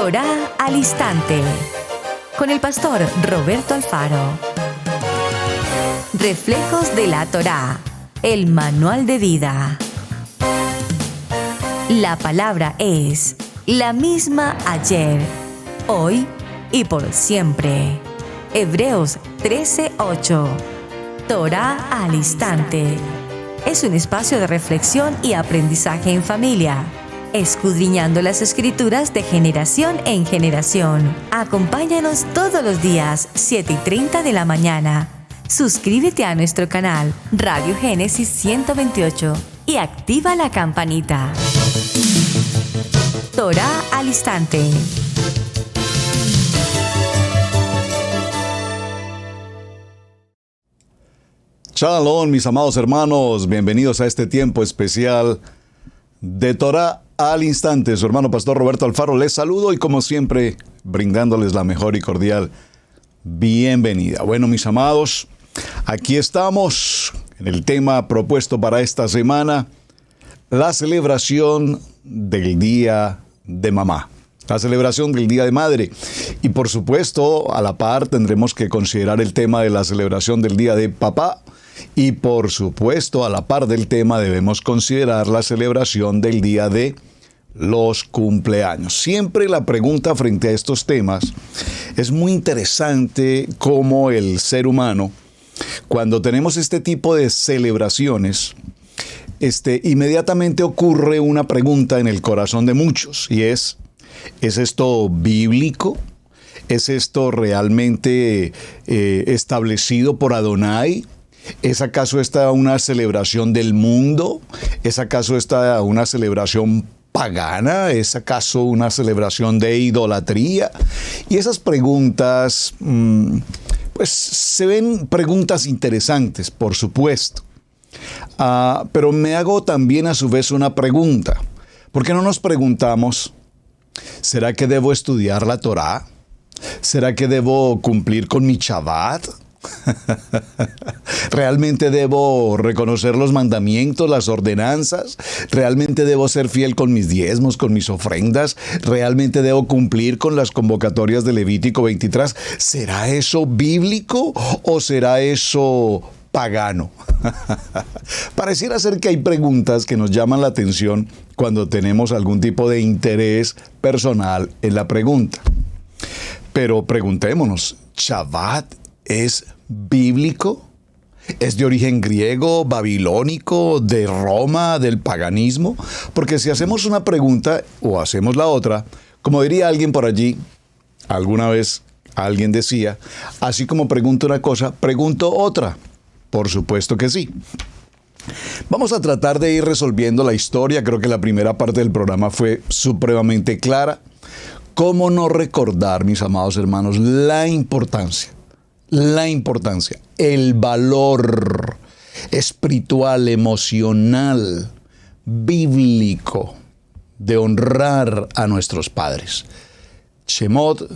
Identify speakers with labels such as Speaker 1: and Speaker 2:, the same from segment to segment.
Speaker 1: Torá al Instante, con el pastor Roberto Alfaro. Reflejos de la Torá, el manual de vida. La palabra es la misma ayer, hoy y por siempre. Hebreos 13:8. Torá al Instante. Es un espacio de reflexión y aprendizaje en familia, escudriñando las Escrituras de generación en generación. Acompáñanos todos los días, 7:30 de la mañana. Suscríbete a nuestro canal Radio Génesis 128 y activa la campanita. Torá al Instante.
Speaker 2: Shalom, mis amados hermanos, bienvenidos a este tiempo especial de Torá al Instante. Su hermano pastor Roberto Alfaro les saludo y como siempre brindándoles la mejor y cordial bienvenida. Bueno, mis amados, aquí estamos en el tema propuesto para esta semana, la celebración del Día de Mamá. La celebración del Día de Madre. Y por supuesto, a la par tendremos que considerar el tema de la celebración del Día de Papá. Y por supuesto, a la par del tema debemos considerar la celebración del Día de los cumpleaños. Siempre la pregunta frente a estos temas es muy interesante cómo el ser humano, cuando tenemos este tipo de celebraciones, inmediatamente ocurre una pregunta en el corazón de muchos y ¿es esto bíblico? ¿Es esto realmente establecido por Adonai? ¿Es acaso esta una celebración del mundo? ¿Es acaso esta una celebración pagana? ¿Es acaso una celebración de idolatría? Y esas preguntas, pues se ven preguntas interesantes, por supuesto. Pero me hago también a su vez una pregunta. ¿Por qué no nos preguntamos, ¿será que debo estudiar la Torá? ¿Será que debo cumplir con mi Shabbat? ¿Realmente debo reconocer los mandamientos, las ordenanzas? ¿Realmente debo ser fiel con mis diezmos, con mis ofrendas? ¿Realmente debo cumplir con las convocatorias de Levítico 23? ¿Será eso bíblico o será eso pagano? Pareciera ser que hay preguntas que nos llaman la atención cuando tenemos algún tipo de interés personal en la pregunta. Pero preguntémonos, ¿Shabbat es bíblico? ¿Es de origen griego, babilónico, de Roma, del paganismo? Porque si hacemos una pregunta o hacemos la otra, como diría alguien por allí, alguna vez alguien decía, así como pregunto una cosa, pregunto otra. Por supuesto que sí. Vamos a tratar de ir resolviendo la historia. Creo que la primera parte del programa fue supremamente clara. ¿Cómo no recordar, mis amados hermanos, la importancia, el valor espiritual, emocional, bíblico de honrar a nuestros padres? Shemot,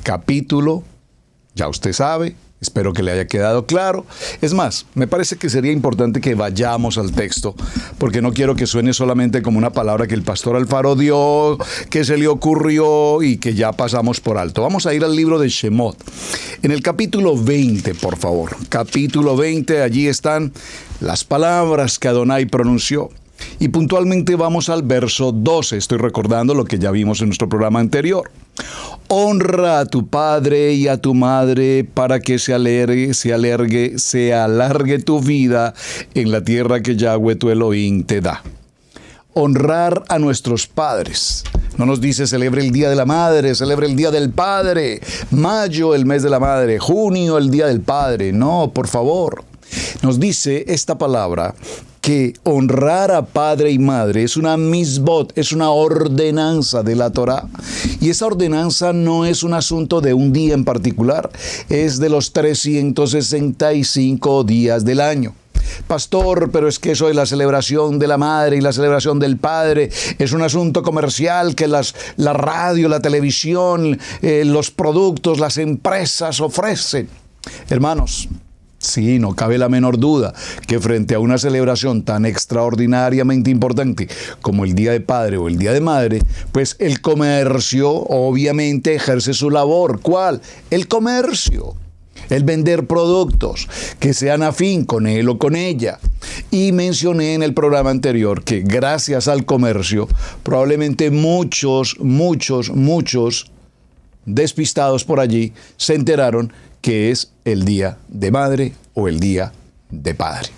Speaker 2: capítulo, ya usted sabe, espero que le haya quedado claro. Es más, me parece que sería importante que vayamos al texto, porque no quiero que suene solamente como una palabra que el pastor Alfaro dio, que se le ocurrió y que ya pasamos por alto. Vamos a ir al libro de Shemot. En el capítulo 20, por favor. Capítulo 20, allí están las palabras que Adonai pronunció. Y puntualmente vamos al verso 12. Estoy recordando lo que ya vimos en nuestro programa anterior. Honra a tu padre y a tu madre para que se alargue tu vida en la tierra que Yahweh tu Elohim te da. Honrar a nuestros padres. No nos dice celebre el Día de la Madre, celebre el Día del Padre. Mayo, el mes de la Madre. Junio, el Día del Padre. No, por favor. Nos dice esta palabra que honrar a padre y madre es una misbot, es una ordenanza de la Torá. Y esa ordenanza no es un asunto de un día en particular, es de los 365 días del año. Pastor, pero es que eso de la celebración de la madre y la celebración del padre es un asunto comercial que la radio, la televisión, los productos, las empresas ofrecen. Hermanos, Sí, no cabe la menor duda que frente a una celebración tan extraordinariamente importante como el Día de Padre o el Día de Madre, pues el comercio obviamente ejerce su labor. ¿Cuál? El comercio. El vender productos que sean afín con él o con ella. Y mencioné en el programa anterior que gracias al comercio, probablemente muchos despistados por allí se enteraron que es el Día de Madre o el Día de Padre.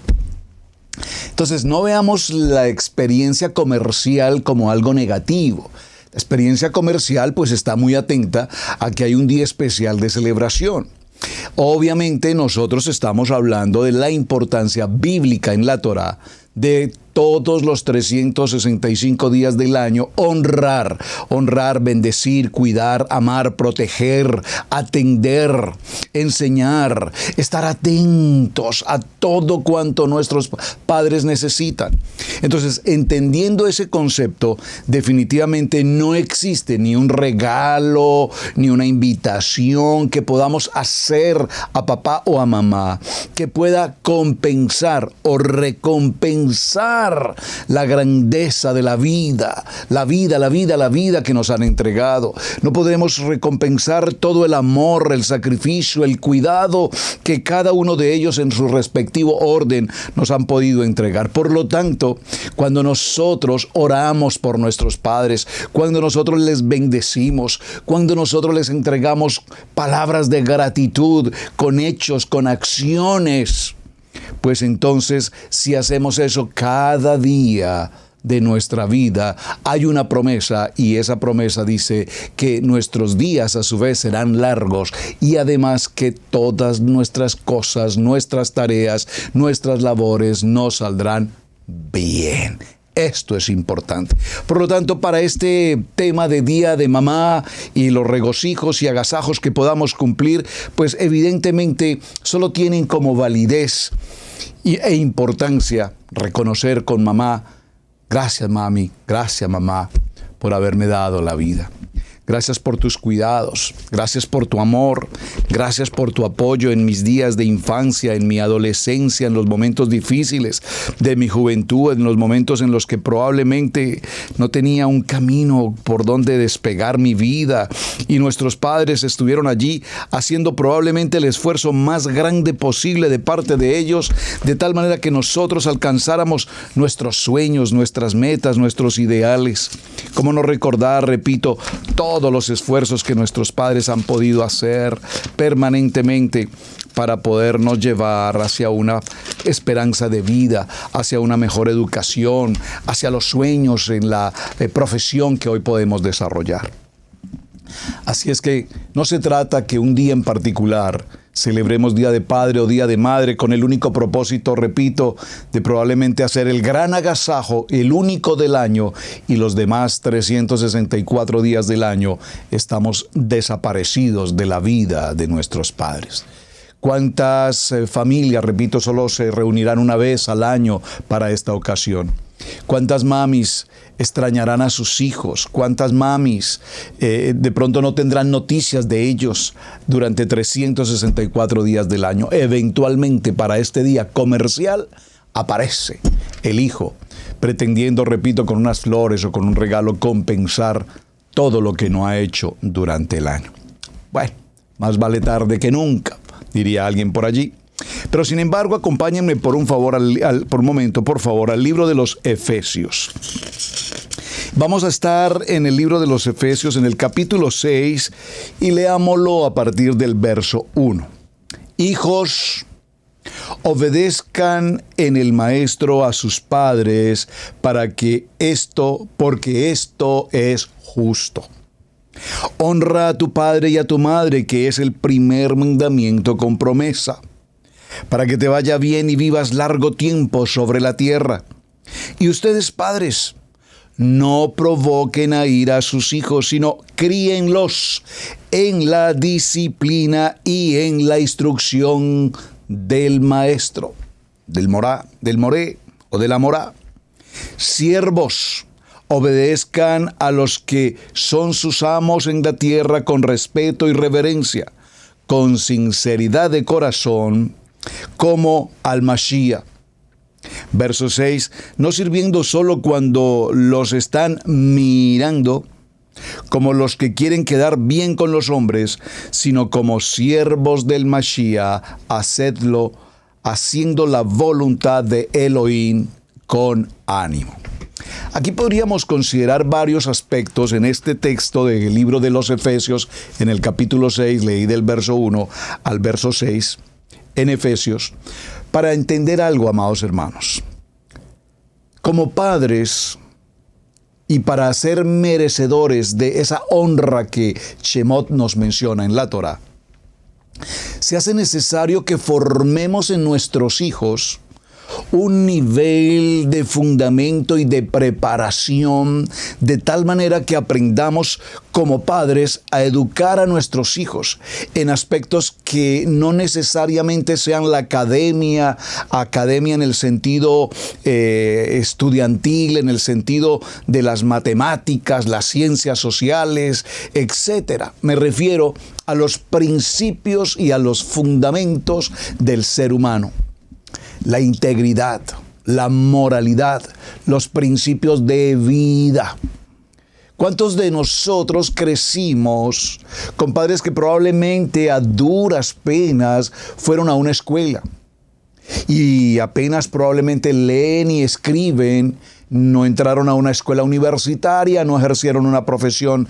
Speaker 2: Entonces, no veamos la experiencia comercial como algo negativo. La experiencia comercial pues está muy atenta a que hay un día especial de celebración. Obviamente nosotros estamos hablando de la importancia bíblica en la Torá de todos los 365 días del año, honrar, bendecir, cuidar, amar, proteger, atender, enseñar, estar atentos a todo cuanto nuestros padres necesitan. Entonces, entendiendo ese concepto, definitivamente no existe ni un regalo, ni una invitación que podamos hacer a papá o a mamá que pueda compensar o recompensar la grandeza de la vida que nos han entregado. No podremos recompensar todo el amor, el sacrificio, el cuidado que cada uno de ellos en su respectivo orden nos han podido entregar. Por lo tanto, cuando nosotros oramos por nuestros padres, cuando nosotros les bendecimos, cuando nosotros les entregamos palabras de gratitud con hechos, con acciones, pues entonces, si hacemos eso cada día de nuestra vida, hay una promesa y esa promesa dice que nuestros días a su vez serán largos y además que todas nuestras cosas, nuestras tareas, nuestras labores nos saldrán bien. Esto es importante. Por lo tanto, para este tema de Día de Mamá y los regocijos y agasajos que podamos cumplir, pues evidentemente solo tienen como validez e importancia reconocer con mamá: gracias mami, gracias mamá por haberme dado la vida. Gracias por tus cuidados, gracias por tu amor, gracias por tu apoyo en mis días de infancia, en mi adolescencia, en los momentos difíciles de mi juventud, en los momentos en los que probablemente no tenía un camino por donde despegar mi vida y nuestros padres estuvieron allí haciendo probablemente el esfuerzo más grande posible de parte de ellos, de tal manera que nosotros alcanzáramos nuestros sueños, nuestras metas, nuestros ideales. ¿Cómo no recordar, repito, todos los esfuerzos que nuestros padres han podido hacer permanentemente para podernos llevar hacia una esperanza de vida, hacia una mejor educación, hacia los sueños en la profesión que hoy podemos desarrollar? Así es que no se trata que un día en particular celebremos Día de Padre o Día de Madre con el único propósito, repito, de probablemente hacer el gran agasajo, el único del año, y los demás 364 días del año estamos desaparecidos de la vida de nuestros padres. ¿Cuántas familias, repito, solo se reunirán una vez al año para esta ocasión? ¿Cuántas mamis extrañarán a sus hijos? ¿Cuántas mamis de pronto no tendrán noticias de ellos durante 364 días del año? Eventualmente para este día comercial aparece el hijo pretendiendo, repito, con unas flores o con un regalo compensar todo lo que no ha hecho durante el año. Bueno, más vale tarde que nunca, diría alguien por allí. Pero sin embargo, acompáñenme por un momento, por favor, al libro de los Efesios. Vamos a estar en el libro de los Efesios, en el capítulo 6, y leámoslo a partir del verso 1. Hijos, obedezcan en el Maestro a sus padres, porque esto es justo. Honra a tu padre y a tu madre, que es el primer mandamiento con promesa, para que te vaya bien y vivas largo tiempo sobre la tierra. Y ustedes, padres, no provoquen a ira a sus hijos, sino críenlos en la disciplina y en la instrucción del maestro, del moré o de la morá. Siervos, obedezcan a los que son sus amos en la tierra con respeto y reverencia, con sinceridad de corazón, como al Mashiach. Verso 6, no sirviendo solo cuando los están mirando, como los que quieren quedar bien con los hombres, sino como siervos del Mashiach, hacedlo haciendo la voluntad de Elohim con ánimo. Aquí podríamos considerar varios aspectos en este texto del libro de los Efesios, en el capítulo 6, leí del verso 1 al verso 6, en Efesios, para entender algo, amados hermanos. Como padres, y para ser merecedores de esa honra que Shemot nos menciona en la Torá, se hace necesario que formemos en nuestros hijos un nivel de fundamento y de preparación, de tal manera que aprendamos como padres a educar a nuestros hijos en aspectos que no necesariamente sean la academia en el sentido estudiantil, en el sentido de las matemáticas, las ciencias sociales, etc. Me refiero a los principios y a los fundamentos del ser humano. La integridad, la moralidad, los principios de vida. ¿Cuántos de nosotros crecimos con padres que probablemente a duras penas fueron a una escuela y apenas probablemente leen y escriben, no entraron a una escuela universitaria, no ejercieron una profesión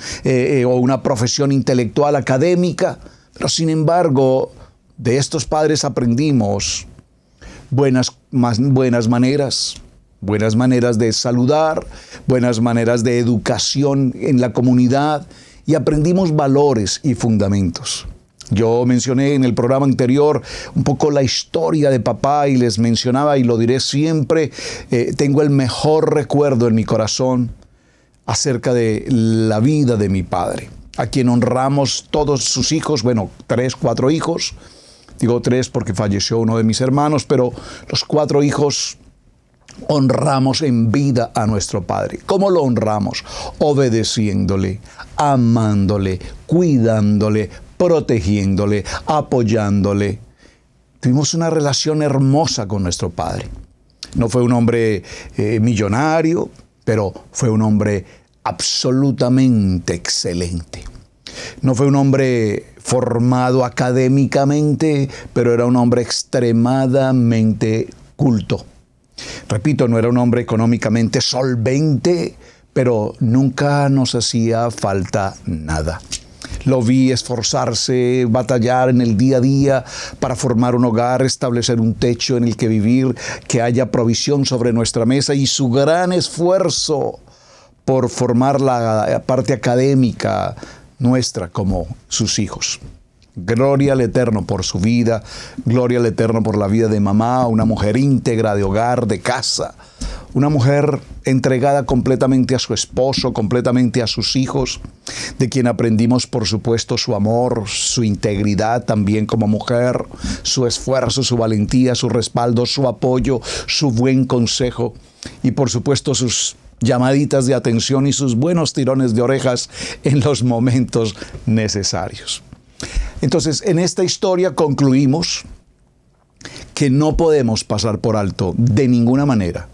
Speaker 2: o una profesión intelectual académica, pero sin embargo de estos padres aprendimos buenas maneras de saludar, buenas maneras de educación en la comunidad, y aprendimos valores y fundamentos. Yo mencioné en el programa anterior un poco la historia de papá y les mencionaba, y lo diré siempre, tengo el mejor recuerdo en mi corazón acerca de la vida de mi padre, a quien honramos todos sus hijos, 4 hijos. Digo 3 porque falleció uno de mis hermanos, pero los 4 hijos honramos en vida a nuestro Padre. ¿Cómo lo honramos? Obedeciéndole, amándole, cuidándole, protegiéndole, apoyándole. Tuvimos una relación hermosa con nuestro Padre. No fue un hombre millonario, pero fue un hombre absolutamente excelente. No fue un hombre formado académicamente, pero era un hombre extremadamente culto. Repito, no era un hombre económicamente solvente, pero nunca nos hacía falta nada. Lo vi esforzarse, batallar en el día a día para formar un hogar, establecer un techo en el que vivir, que haya provisión sobre nuestra mesa, y su gran esfuerzo por formar la parte académica nuestra como sus hijos. Gloria al Eterno por su vida, gloria al Eterno por la vida de mamá, una mujer íntegra de hogar, de casa, una mujer entregada completamente a su esposo, completamente a sus hijos, de quien aprendimos, por supuesto, su amor, su integridad también como mujer, su esfuerzo, su valentía, su respaldo, su apoyo, su buen consejo y, por supuesto, sus llamaditas de atención y sus buenos tirones de orejas en los momentos necesarios. Entonces, en esta historia concluimos que no podemos pasar por alto de ninguna manera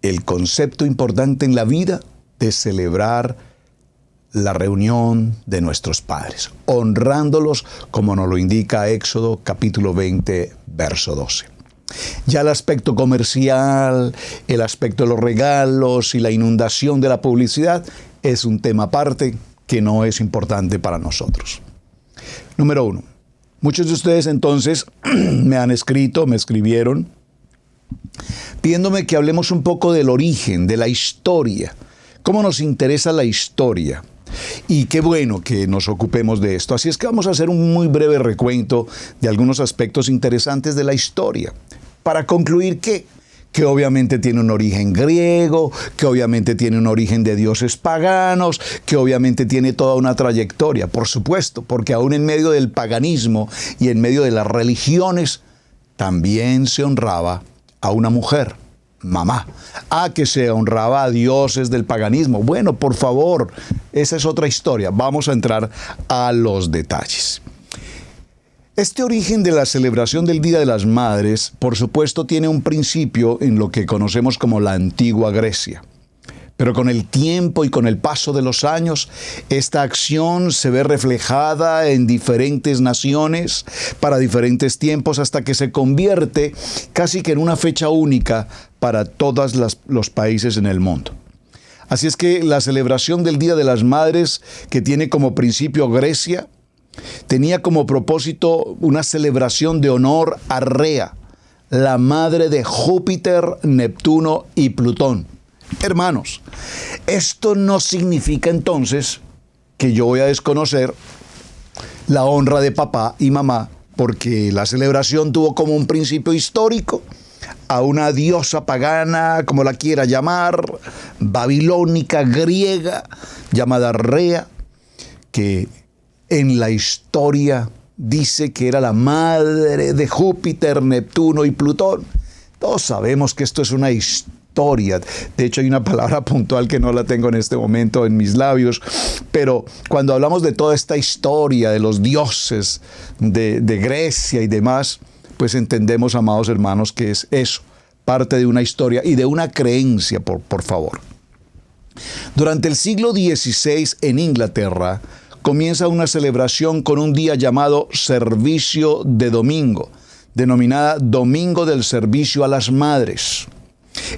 Speaker 2: el concepto importante en la vida de celebrar la reunión de nuestros padres, honrándolos como nos lo indica Éxodo capítulo 20, verso 12. Ya el aspecto comercial, el aspecto de los regalos y la inundación de la publicidad es un tema aparte que no es importante para nosotros. Número 1. Muchos de ustedes entonces me escribieron, pidiéndome que hablemos un poco del origen, de la historia. ¿Cómo nos interesa la historia? Y qué bueno que nos ocupemos de esto. Así es que vamos a hacer un muy breve recuento de algunos aspectos interesantes de la historia. Para concluir que obviamente tiene un origen griego, que obviamente tiene un origen de dioses paganos, que obviamente tiene toda una trayectoria, por supuesto, porque aún en medio del paganismo y en medio de las religiones, también se honraba a una mujer, mamá. Que se honraba a dioses del paganismo. Bueno, por favor, esa es otra historia. Vamos a entrar a los detalles. Este origen de la celebración del Día de las Madres, por supuesto, tiene un principio en lo que conocemos como la antigua Grecia. Pero con el tiempo y con el paso de los años, esta acción se ve reflejada en diferentes naciones para diferentes tiempos hasta que se convierte casi que en una fecha única para todos los países en el mundo. Así es que la celebración del Día de las Madres, que tiene como principio Grecia, tenía como propósito una celebración de honor a Rea, la madre de Júpiter, Neptuno y Plutón. Hermanos, esto no significa entonces que yo voy a desconocer la honra de papá y mamá, porque la celebración tuvo como un principio histórico a una diosa pagana, como la quiera llamar, babilónica, griega, llamada Rea, que en la historia dice que era la madre de Júpiter, Neptuno y Plutón. Todos sabemos que esto es una historia. De hecho, hay una palabra puntual que no la tengo en este momento en mis labios, pero cuando hablamos de toda esta historia de los dioses de Grecia y demás, pues entendemos, amados hermanos, que es eso, parte de una historia y de una creencia, por favor. Durante el siglo XVI en Inglaterra, comienza una celebración con un día llamado Servicio de Domingo, denominada Domingo del Servicio a las Madres,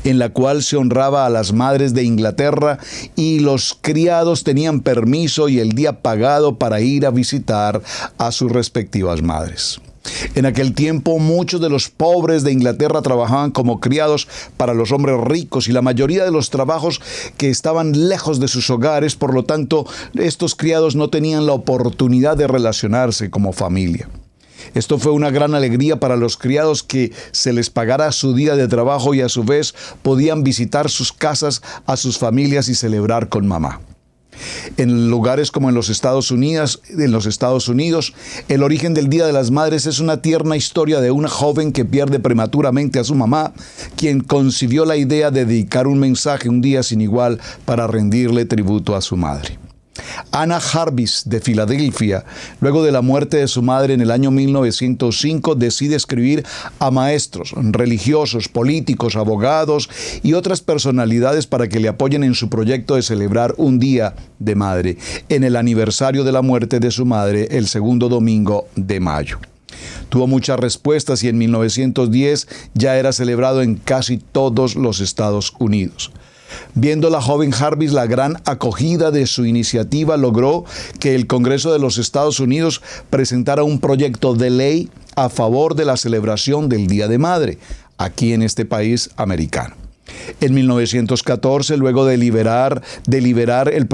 Speaker 2: en la cual se honraba a las madres de Inglaterra y los criados tenían permiso y el día pagado para ir a visitar a sus respectivas madres. En aquel tiempo, muchos de los pobres de Inglaterra trabajaban como criados para los hombres ricos y la mayoría de los trabajos que estaban lejos de sus hogares, por lo tanto, estos criados no tenían la oportunidad de relacionarse como familia. Esto fue una gran alegría para los criados que se les pagara su día de trabajo y a su vez podían visitar sus casas a sus familias y celebrar con mamá. En lugares como en los Estados Unidos, el origen del Día de las Madres es una tierna historia de una joven que pierde prematuramente a su mamá, quien concibió la idea de dedicar un mensaje un día sin igual para rendirle tributo a su madre. Anna Jarvis, de Filadelfia, luego de la muerte de su madre en el año 1905, decide escribir a maestros, religiosos, políticos, abogados y otras personalidades para que le apoyen en su proyecto de celebrar un Día de Madre, en el aniversario de la muerte de su madre, el segundo domingo de mayo. Tuvo muchas respuestas y en 1910 ya era celebrado en casi todos los Estados Unidos. Viendo la joven Jarvis la gran acogida de su iniciativa, logró que el Congreso de los Estados Unidos presentara un proyecto de ley a favor de la celebración del Día de Madre, aquí en este país americano. En 1914, luego de liberar el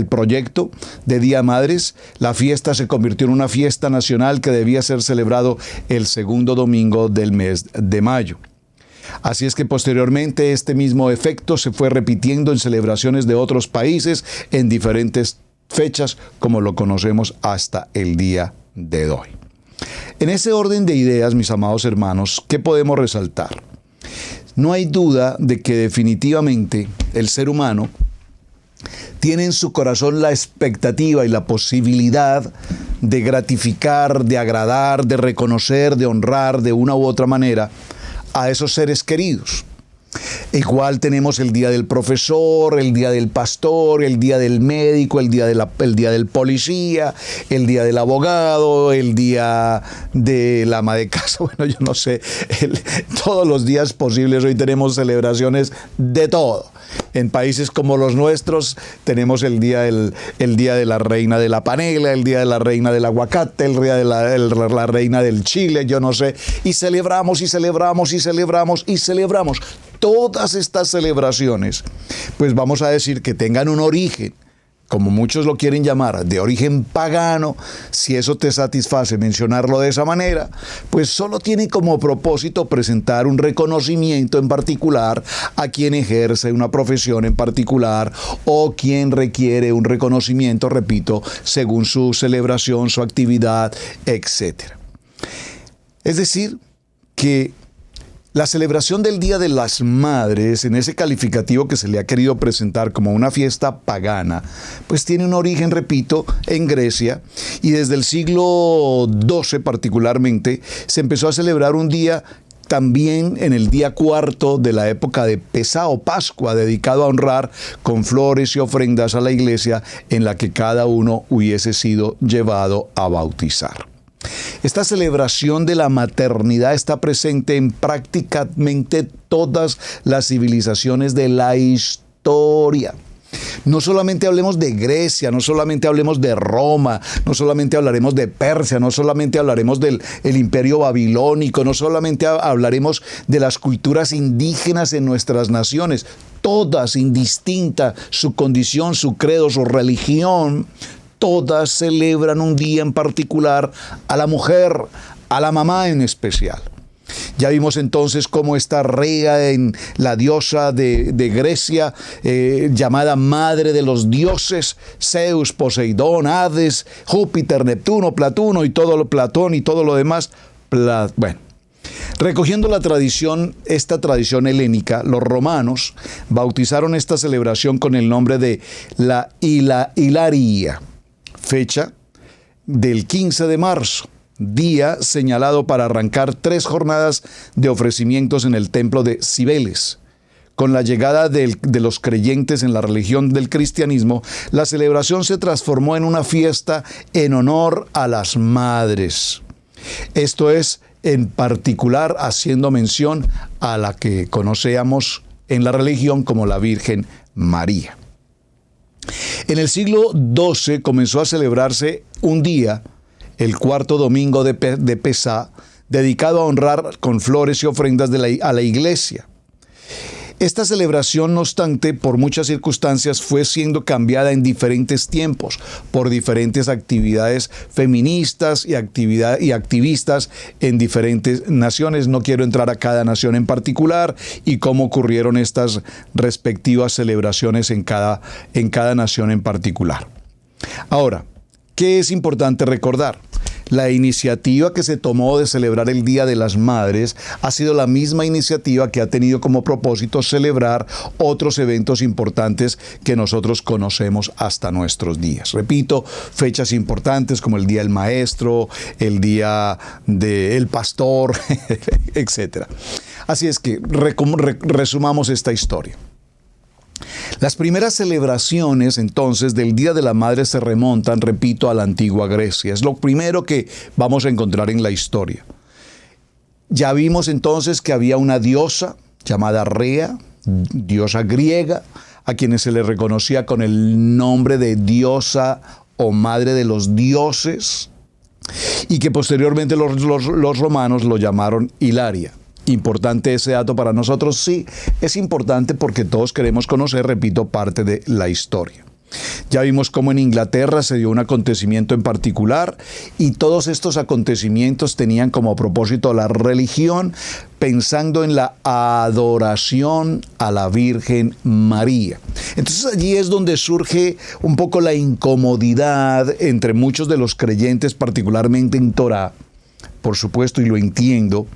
Speaker 2: proyecto de Día Madres, la fiesta se convirtió en una fiesta nacional que debía ser celebrado el segundo domingo del mes de mayo. Así es que posteriormente este mismo efecto se fue repitiendo en celebraciones de otros países en diferentes fechas, como lo conocemos hasta el día de hoy. En ese orden de ideas, mis amados hermanos, ¿qué podemos resaltar? No hay duda de que definitivamente el ser humano tiene en su corazón la expectativa y la posibilidad de gratificar, de agradar, de reconocer, de honrar de una u otra manera a esos seres queridos. Igual tenemos el día del profesor, el día del pastor, el día del médico, el día del policía, el día del abogado, el día del ama de casa, bueno, yo no sé, todos los días posibles. Hoy tenemos celebraciones de todo. En países como los nuestros tenemos el día de la reina de la panela, el día de la reina del aguacate, el día de la reina del chile, yo no sé, y celebramos y celebramos y celebramos y celebramos. Todas estas celebraciones, pues vamos a decir que tengan un origen, como muchos lo quieren llamar, de origen pagano. Si eso te satisface mencionarlo de esa manera, pues solo tiene como propósito presentar un reconocimiento en particular a quien ejerce una profesión en particular o quien requiere un reconocimiento, repito, según su celebración, su actividad, etc. Es decir, que La celebración del Día de las Madres, en ese calificativo que se le ha querido presentar como una fiesta pagana, pues tiene un origen, repito, en Grecia, y desde el siglo XII particularmente se empezó a celebrar un día también en el día cuarto de la época de Pesá o Pascua, dedicado a honrar con flores y ofrendas a la iglesia en la que cada uno hubiese sido llevado a bautizar. Esta celebración de la maternidad está presente en prácticamente todas las civilizaciones de la historia. No solamente hablemos de Grecia, no solamente hablemos de Roma, no solamente hablaremos de Persia, no solamente hablaremos del imperio babilónico, no solamente hablaremos de las culturas indígenas en nuestras naciones, todas, indistinta su condición, su credo, su religión, todas celebran un día en particular a la mujer, a la mamá en especial. Ya vimos entonces cómo esta Rea, en la diosa de Grecia, llamada madre de los dioses, Zeus, Poseidón, Hades, Júpiter, Neptuno, Platuno y todo lo Platón y todo lo demás. Bueno, recogiendo esta tradición helénica, los romanos bautizaron esta celebración con el nombre de la Hilaria, fecha del 15 de marzo. Día señalado para arrancar 3 jornadas de ofrecimientos en el templo de Cibeles. Con la llegada de los creyentes en la religión del cristianismo, la celebración se transformó en una fiesta en honor a las madres. Esto es, en particular, haciendo mención a la que conocemos en la religión como la Virgen María. En el siglo XII comenzó a celebrarse un día, el cuarto domingo de Pesá, dedicado a honrar con flores y ofrendas a la iglesia. Esta celebración, no obstante, por muchas circunstancias fue siendo cambiada en diferentes tiempos por diferentes actividades feministas y activistas en diferentes naciones. No quiero entrar a cada nación en particular y cómo ocurrieron estas respectivas celebraciones en cada nación en particular. Ahora, ¿qué es importante recordar? La iniciativa que se tomó de celebrar el Día de las Madres ha sido la misma iniciativa que ha tenido como propósito celebrar otros eventos importantes que nosotros conocemos hasta nuestros días. Repito, fechas importantes como el Día del Maestro, el Día del Pastor, etc. Así es que resumamos esta historia. Las primeras celebraciones, entonces, del Día de la Madre se remontan, repito, a la antigua Grecia. Es lo primero que vamos a encontrar en la historia. Ya vimos entonces que había una diosa llamada Rea, diosa griega, a quienes se le reconocía con el nombre de diosa o madre de los dioses, y que posteriormente los romanos lo llamaron Hilaria. ¿Importante ese dato para nosotros? Sí, es importante porque todos queremos conocer, repito, parte de la historia. Ya vimos cómo en Inglaterra se dio un acontecimiento en particular y todos estos acontecimientos tenían como propósito la religión, pensando en la adoración a la Virgen María. Entonces allí es donde surge un poco la incomodidad entre muchos de los creyentes, particularmente en Torá. Por supuesto, y lo entiendo,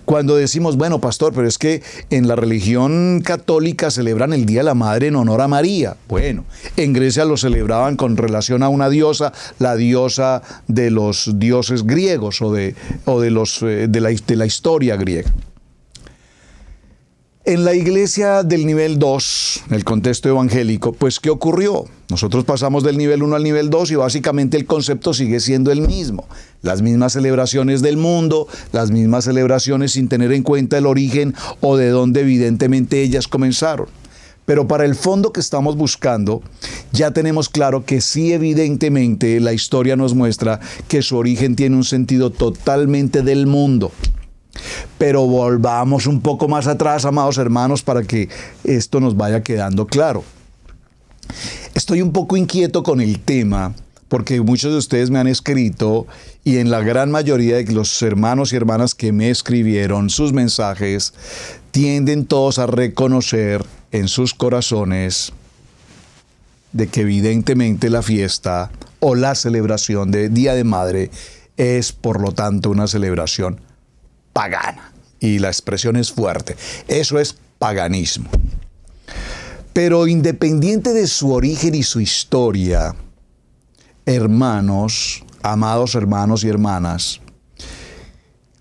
Speaker 2: cuando decimos, bueno, pastor, pero es que en la religión católica celebran el Día de la Madre en honor a María. Bueno, en Grecia lo celebraban con relación a una diosa, la diosa de los dioses griegos o de la historia griega. En la iglesia del nivel 2, en el contexto evangélico, pues ¿qué ocurrió? Nosotros pasamos del nivel 1 al nivel 2 y básicamente el concepto sigue siendo el mismo. Las mismas celebraciones del mundo, las mismas celebraciones sin tener en cuenta el origen o de dónde evidentemente ellas comenzaron. Pero para el fondo que estamos buscando, ya tenemos claro que sí, evidentemente la historia nos muestra que su origen tiene un sentido totalmente del mundo. Pero volvamos un poco más atrás, amados hermanos, para que esto nos vaya quedando claro. Estoy un poco inquieto con el tema, porque muchos de ustedes me han escrito y en la gran mayoría de los hermanos y hermanas que me escribieron sus mensajes, tienden todos a reconocer en sus corazones de que evidentemente la fiesta o la celebración de Día de Madre es, por lo tanto, una celebración pagana. y la expresión es fuerte. Eso es paganismo. Pero independiente de su origen y su historia, hermanos, amados hermanos y hermanas,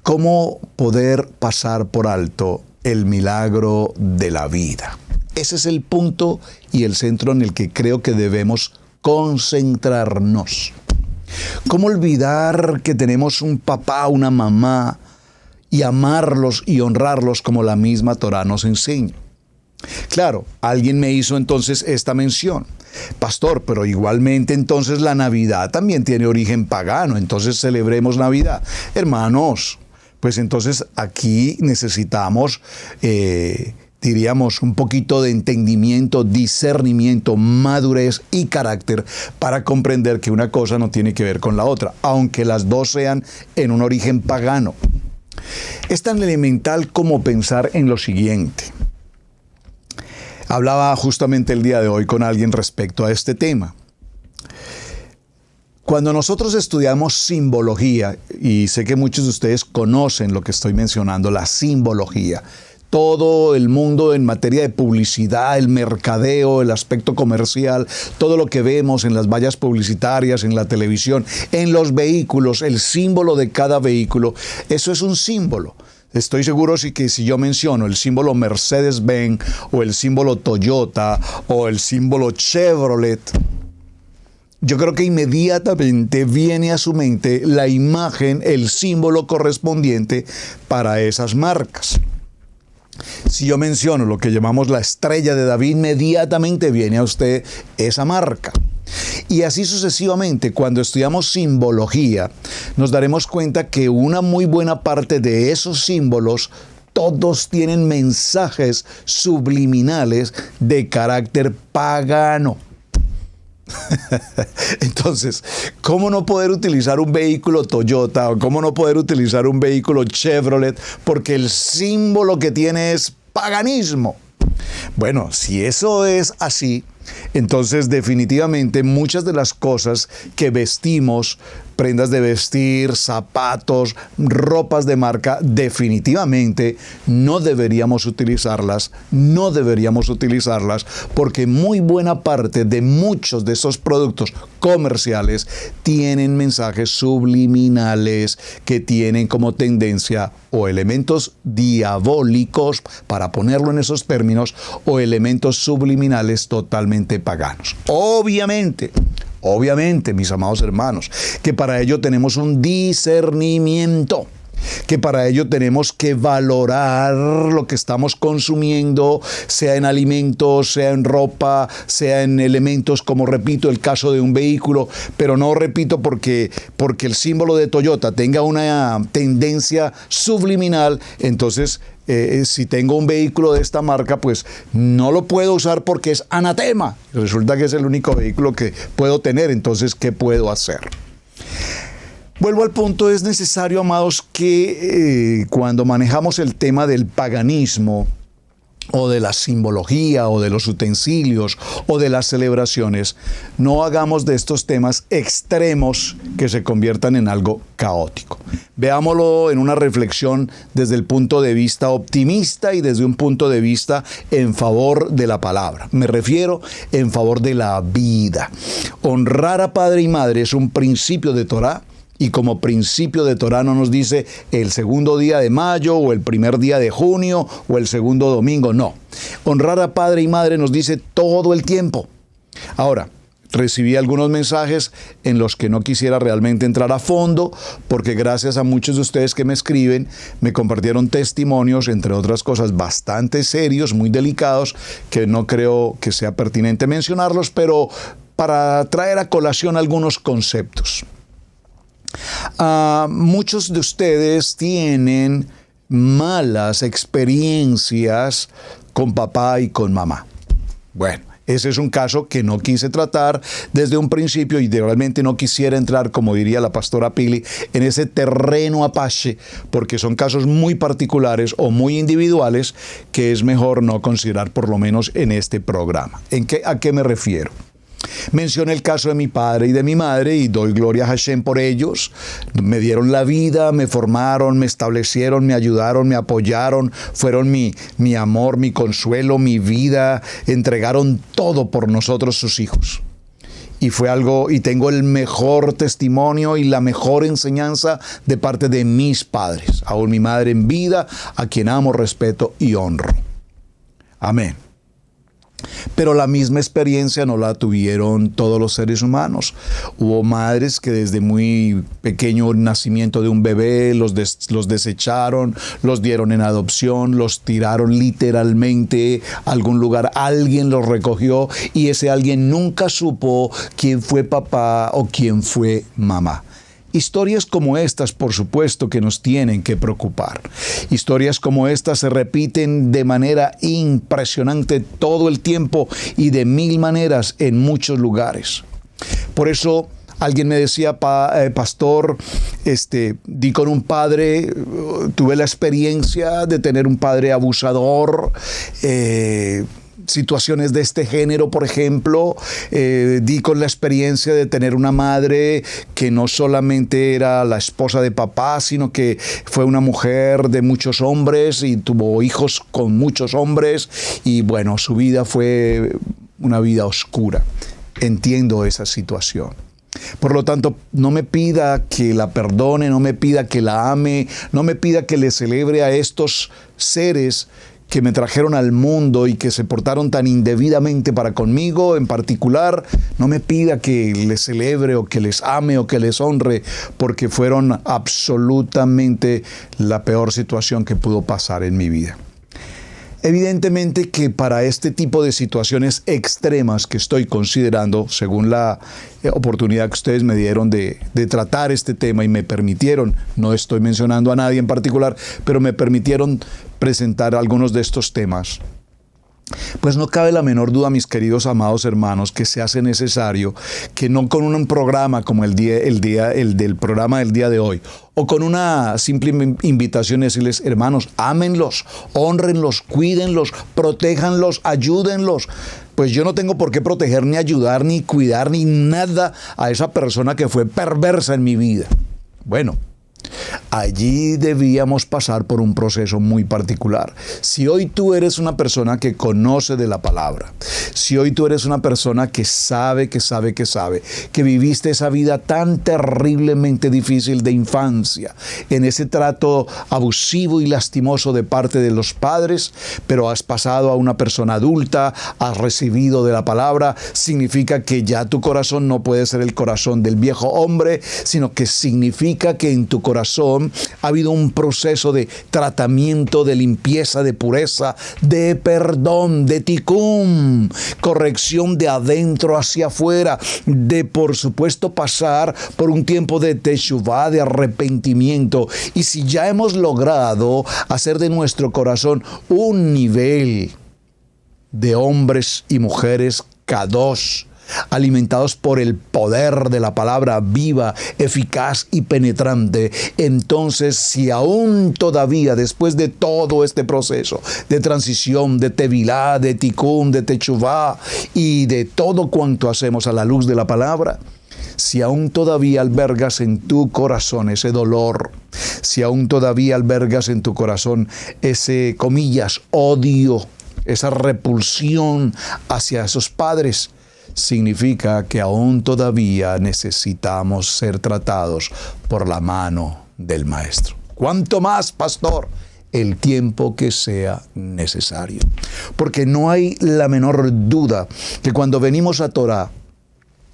Speaker 2: ¿cómo poder pasar por alto el milagro de la vida? Ese es el punto y el centro en el que creo que debemos concentrarnos. ¿Cómo olvidar que tenemos un papá, una mamá, y amarlos y honrarlos como la misma Torá nos enseña? Claro, alguien me hizo entonces esta mención. Pastor, pero igualmente entonces la Navidad también tiene origen pagano, entonces celebremos Navidad. Hermanos, pues entonces aquí necesitamos, diríamos, un poquito de entendimiento, discernimiento, madurez y carácter para comprender que una cosa no tiene que ver con la otra, aunque las dos sean en un origen pagano. Es tan elemental como pensar en lo siguiente. Hablaba justamente el día de hoy con alguien respecto a este tema. Cuando nosotros estudiamos simbología, y sé que muchos de ustedes conocen lo que estoy mencionando, la simbología, todo el mundo en materia de publicidad, el mercadeo, el aspecto comercial, todo lo que vemos en las vallas publicitarias, en la televisión, en los vehículos, el símbolo de cada vehículo, eso es un símbolo. Estoy seguro que si yo menciono el símbolo Mercedes-Benz o el símbolo Toyota o el símbolo Chevrolet, yo creo que inmediatamente viene a su mente la imagen, el símbolo correspondiente para esas marcas. Si yo menciono lo que llamamos la estrella de David, inmediatamente viene a usted esa marca. Y así sucesivamente, cuando estudiamos simbología, nos daremos cuenta que una muy buena parte de esos símbolos, todos tienen mensajes subliminales de carácter pagano. Entonces, ¿cómo no poder utilizar un vehículo Toyota o cómo no poder utilizar un vehículo Chevrolet? Porque el símbolo que tiene es paganismo. Bueno, si eso es así, entonces definitivamente muchas de las cosas que vestimos, prendas de vestir, zapatos, ropas de marca, definitivamente no deberíamos utilizarlas, porque muy buena parte de muchos de esos productos comerciales tienen mensajes subliminales que tienen como tendencia o elementos diabólicos, para ponerlo en esos términos, o elementos subliminales totalmente paganos. Obviamente, mis amados hermanos, que para ello tenemos un discernimiento, que para ello tenemos que valorar lo que estamos consumiendo, sea en alimentos, sea en ropa, sea en elementos, como repito, el caso de un vehículo, pero no repito porque el símbolo de Toyota tenga una tendencia subliminal, entonces si tengo un vehículo de esta marca, pues no lo puedo usar porque es anatema. Resulta que es el único vehículo que puedo tener, entonces, ¿qué puedo hacer? Vuelvo al punto, es necesario, amados, que cuando manejamos el tema del paganismo, o de la simbología, o de los utensilios, o de las celebraciones, no hagamos de estos temas extremos que se conviertan en algo caótico. Veámoslo en una reflexión desde el punto de vista optimista y desde un punto de vista en favor de la palabra. Me refiero en favor de la vida. Honrar a padre y madre es un principio de Torá. Y como principio de Torá no nos dice el segundo día de mayo o el primer día de junio o el segundo domingo, no. Honrar a padre y madre nos dice todo el tiempo. Ahora, recibí algunos mensajes en los que no quisiera realmente entrar a fondo, porque gracias a muchos de ustedes que me escriben, me compartieron testimonios, entre otras cosas, bastante serios, muy delicados, que no creo que sea pertinente mencionarlos, pero para traer a colación algunos conceptos. Muchos de ustedes tienen malas experiencias con papá y con mamá. Bueno, ese es un caso que no quise tratar desde un principio y realmente no quisiera entrar, como diría la pastora Pili, en ese terreno apache, porque son casos muy particulares o muy individuales que es mejor no considerar, por lo menos en este programa. ¿A qué me refiero? Mencioné el caso de mi padre y de mi madre y doy gloria a Hashem por ellos. Me dieron la vida, me formaron, me establecieron, me ayudaron, me apoyaron, fueron mi amor, mi consuelo, mi vida, entregaron todo por nosotros sus hijos. Y fue algo, y tengo el mejor testimonio y la mejor enseñanza de parte de mis padres, aún mi madre en vida, a quien amo, respeto y honro. Amén. Pero la misma experiencia no la tuvieron todos los seres humanos. Hubo madres que desde muy pequeño nacimiento de un bebé los desecharon, los dieron en adopción, los tiraron literalmente a algún lugar. Alguien los recogió y ese alguien nunca supo quién fue papá o quién fue mamá. Historias como estas, por supuesto, que nos tienen que preocupar. Historias como estas se repiten de manera impresionante todo el tiempo y de mil maneras en muchos lugares. Por eso, alguien me decía, pastor, di con un padre, tuve la experiencia de tener un padre abusador, situaciones de este género, por ejemplo, di con la experiencia de tener una madre que no solamente era la esposa de papá, sino que fue una mujer de muchos hombres y tuvo hijos con muchos hombres y bueno, su vida fue una vida oscura. Entiendo esa situación. Por lo tanto, no me pida que la perdone, no me pida que la ame, no me pida que le celebre a estos seres que me trajeron al mundo y que se portaron tan indebidamente para conmigo en particular. No me pida que les celebre o que les ame o que les honre, porque fueron absolutamente la peor situación que pudo pasar en mi vida. Evidentemente que para este tipo de situaciones extremas que estoy considerando, según la oportunidad que ustedes me dieron de tratar este tema y me permitieron, no estoy mencionando a nadie en particular, pero me permitieron presentar algunos de estos temas, pues no cabe la menor duda, mis queridos amados hermanos, que se hace necesario que no con un programa como el del programa del día de hoy, o con una simple invitación de decirles, hermanos, ámenlos, honrenlos, cuídenlos, protéjanlos, ayúdenlos. Pues yo no tengo por qué proteger, ni ayudar, ni cuidar, ni nada a esa persona que fue perversa en mi vida. Bueno, allí debíamos pasar por un proceso muy particular. Si hoy tú eres una persona que conoce de la palabra, si hoy tú eres una persona que sabe, que viviste esa vida tan terriblemente difícil de infancia, en ese trato abusivo y lastimoso de parte de los padres, pero has pasado a una persona adulta, has recibido de la palabra, significa que ya tu corazón no puede ser el corazón del viejo hombre, sino que significa que en tu corazón ha habido un proceso de tratamiento, de limpieza, de pureza, de perdón, de tikkun, corrección de adentro hacia afuera, de por supuesto pasar por un tiempo de teshuvá, de arrepentimiento. Y si ya hemos logrado hacer de nuestro corazón un nivel de hombres y mujeres kadosh, alimentados por el poder de la palabra viva, eficaz y penetrante, entonces si aún todavía después de todo este proceso de transición, de tevilá, de tikkun, de techuvá y de todo cuanto hacemos a la luz de la palabra, si aún todavía albergas en tu corazón ese dolor, si aún todavía albergas en tu corazón ese, comillas, odio, esa repulsión hacia esos padres, significa que aún todavía necesitamos ser tratados por la mano del Maestro. ¿Cuánto más, pastor? El tiempo que sea necesario. Porque no hay la menor duda que cuando venimos a Torah,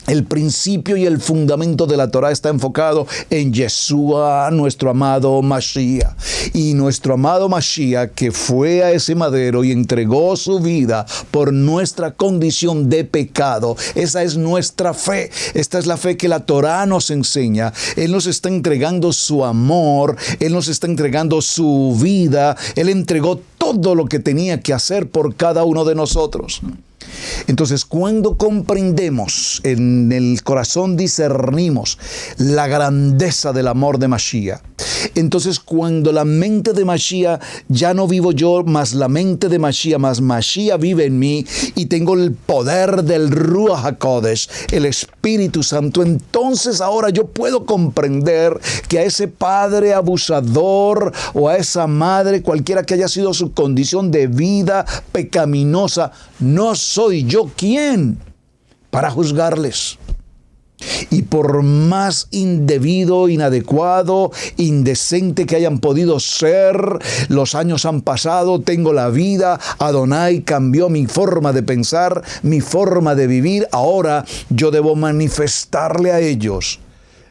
Speaker 2: el principio y el fundamento de la Torah está enfocado en Yeshua, nuestro amado Mashiach. Y nuestro amado Mashiach, que fue a ese madero y entregó su vida por nuestra condición de pecado. Esa es nuestra fe. Esta es la fe que la Torah nos enseña. Él nos está entregando su amor. Él nos está entregando su vida. Él entregó todo lo que tenía que hacer por cada uno de nosotros. Entonces, cuando comprendemos, en el corazón discernimos la grandeza del amor de Mashiach, entonces cuando la mente de Mashiach, ya no vivo yo, más la mente de Mashiach, más Mashiach vive en mí, y tengo el poder del Ruach HaKodesh, el Espíritu Santo, entonces ahora yo puedo comprender que a ese padre abusador o a esa madre, cualquiera que haya sido su condición de vida pecaminosa, no soy yo quien para juzgarles. Y por más indebido, inadecuado, indecente que hayan podido ser, los años han pasado, tengo la vida, Adonai cambió mi forma de pensar, mi forma de vivir. Ahora yo debo manifestarle a ellos